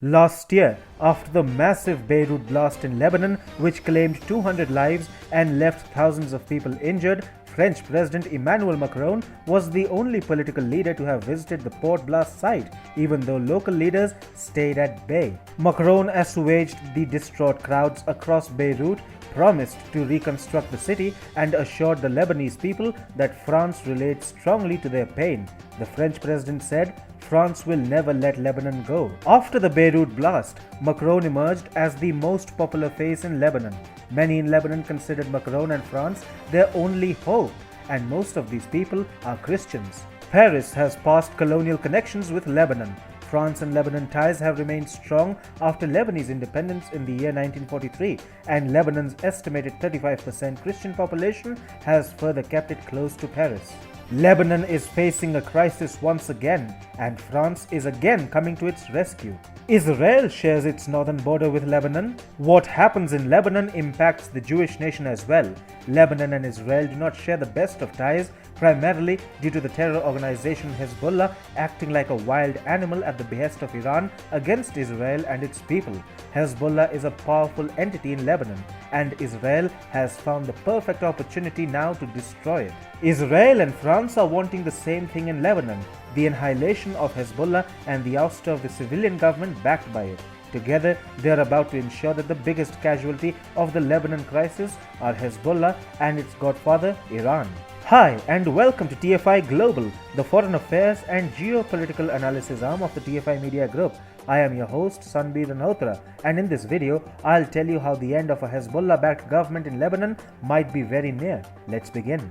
Last year, after the massive Beirut blast in Lebanon, which claimed 200 lives and left thousands of people injured, French President Emmanuel Macron was the only political leader to have visited the port blast site, even though local leaders stayed at bay. Macron assuaged the distraught crowds across Beirut, promised to reconstruct the city, and assured the Lebanese people that France relates strongly to their pain. The French president said, "France will never let Lebanon go." After the Beirut blast, Macron emerged as the most popular face in Lebanon. Many in Lebanon considered Macron and France their only hope, and most of these people are Christians. Paris has past colonial connections with Lebanon. France and Lebanon ties have remained strong after Lebanese independence in the year 1943, and Lebanon's estimated 35% Christian population has further kept it close to Paris. Lebanon is facing a crisis once again, and France is again coming to its rescue. Israel shares its northern border with Lebanon. What happens in Lebanon impacts the Jewish nation as well. Lebanon and Israel do not share the best of ties, primarily due to the terror organization Hezbollah acting like a wild animal at the behest of Iran against Israel and its people. Hezbollah is a powerful entity in Lebanon, and Israel has found the perfect opportunity now to destroy it. Israel and France are wanting the same thing in Lebanon: the annihilation of Hezbollah and the ouster of the civilian government backed by it. Together, they are about to ensure that the biggest casualty of the Lebanon crisis are Hezbollah and its godfather, Iran. Hi, and welcome to TFI Global, the foreign affairs and geopolitical analysis arm of the TFI Media Group. I am your host, Sanbir Ranhotra, and in this video, I'll tell you how the end of a Hezbollah-backed government in Lebanon might be very near. Let's begin.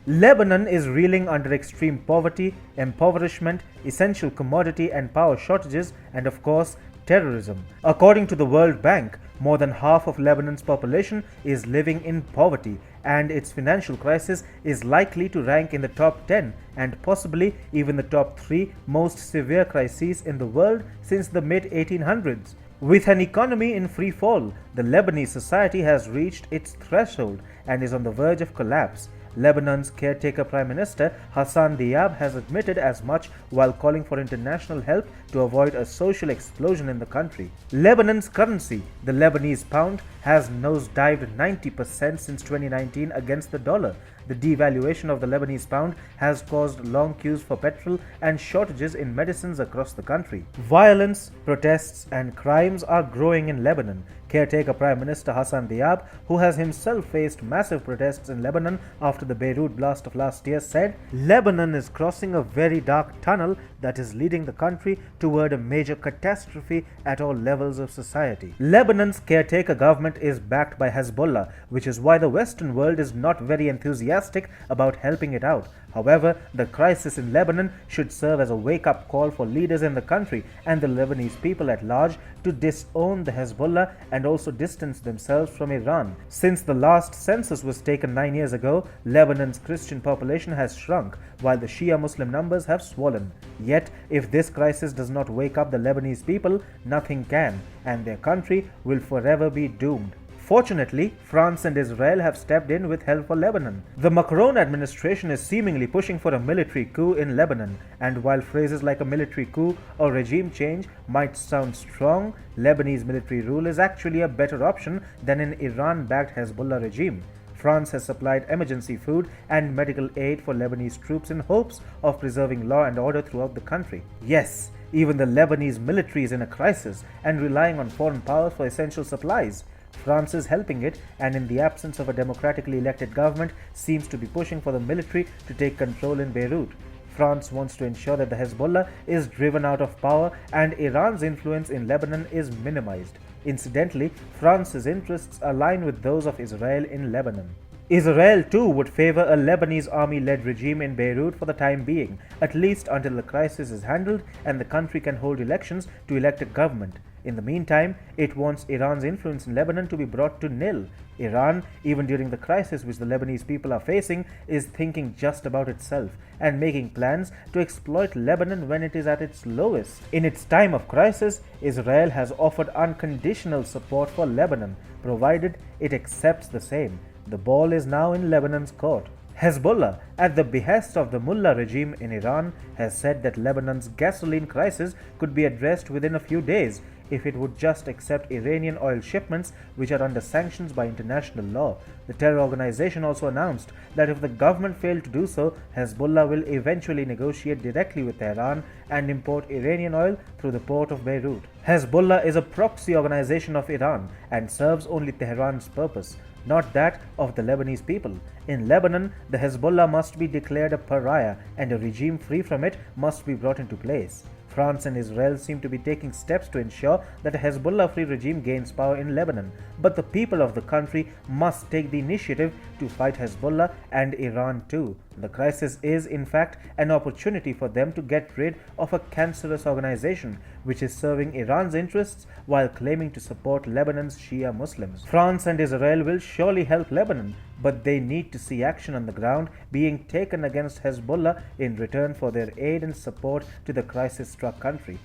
Lebanon is reeling under extreme poverty, impoverishment, essential commodity and power shortages, and of course, terrorism. According to the World Bank, more than half of Lebanon's population is living in poverty, and its financial crisis is likely to rank in the top 10 and possibly even the top 3 most severe crises in the world since the mid-1800s. With an economy in free fall, the Lebanese society has reached its threshold and is on the verge of collapse. Lebanon's caretaker Prime Minister Hassan Diab has admitted as much while calling for international help to avoid a social explosion in the country. Lebanon's currency, the Lebanese pound, has nosedived 90% since 2019 against the dollar. The devaluation of the Lebanese pound has caused long queues for petrol and shortages in medicines across the country. Violence, protests, and crimes are growing in Lebanon. Caretaker Prime Minister Hassan Diab, who has himself faced massive protests in Lebanon after the Beirut blast of last year, said, "Lebanon is crossing a very dark tunnel that is leading the country toward a major catastrophe at all levels of society." Lebanon's caretaker government is backed by Hezbollah, which is why the Western world is not very enthusiastic about helping it out. However, the crisis in Lebanon should serve as a wake-up call for leaders in the country and the Lebanese people at large to disown the Hezbollah and also distance themselves from Iran. Since the last census was taken 9 years ago, Lebanon's Christian population has shrunk, while the Shia Muslim numbers have swollen. Yet, if this crisis does not wake up the Lebanese people, nothing can, and their country will forever be doomed. Fortunately, France and Israel have stepped in with help for Lebanon. The Macron administration is seemingly pushing for a military coup in Lebanon, and while phrases like a military coup or regime change might sound strong, Lebanese military rule is actually a better option than an Iran-backed Hezbollah regime. France has supplied emergency food and medical aid for Lebanese troops in hopes of preserving law and order throughout the country. Yes, even the Lebanese military is in a crisis and relying on foreign powers for essential supplies. France is helping it, and in the absence of a democratically elected government, seems to be pushing for the military to take control in Beirut. France wants to ensure that the Hezbollah is driven out of power and Iran's influence in Lebanon is minimized. Incidentally, France's interests align with those of Israel in Lebanon. Israel too would favor a Lebanese army-led regime in Beirut for the time being, at least until the crisis is handled and the country can hold elections to elect a government. In the meantime, it wants Iran's influence in Lebanon to be brought to nil. Iran, even during the crisis which the Lebanese people are facing, is thinking just about itself and making plans to exploit Lebanon when it is at its lowest. In its time of crisis, Israel has offered unconditional support for Lebanon, provided it accepts the same. The ball is now in Lebanon's court. Hezbollah, at the behest of the Mullah regime in Iran, has said that Lebanon's gasoline crisis could be addressed within a few days if it would just accept Iranian oil shipments which are under sanctions by international law. The terror organization also announced that if the government failed to do so, Hezbollah will eventually negotiate directly with Tehran and import Iranian oil through the port of Beirut. Hezbollah is a proxy organization of Iran and serves only Tehran's purpose, not that of the Lebanese people. In Lebanon, the Hezbollah must be declared a pariah and a regime free from it must be brought into place. France and Israel seem to be taking steps to ensure that a Hezbollah-free regime gains power in Lebanon, but the people of the country must take the initiative to fight Hezbollah and Iran too. The crisis is, in fact, an opportunity for them to get rid of a cancerous organization which is serving Iran's interests while claiming to support Lebanon's Shia Muslims. France and Israel will surely help Lebanon, but they need to see action on the ground being taken against Hezbollah in return for their aid and support to the crisis-struck country.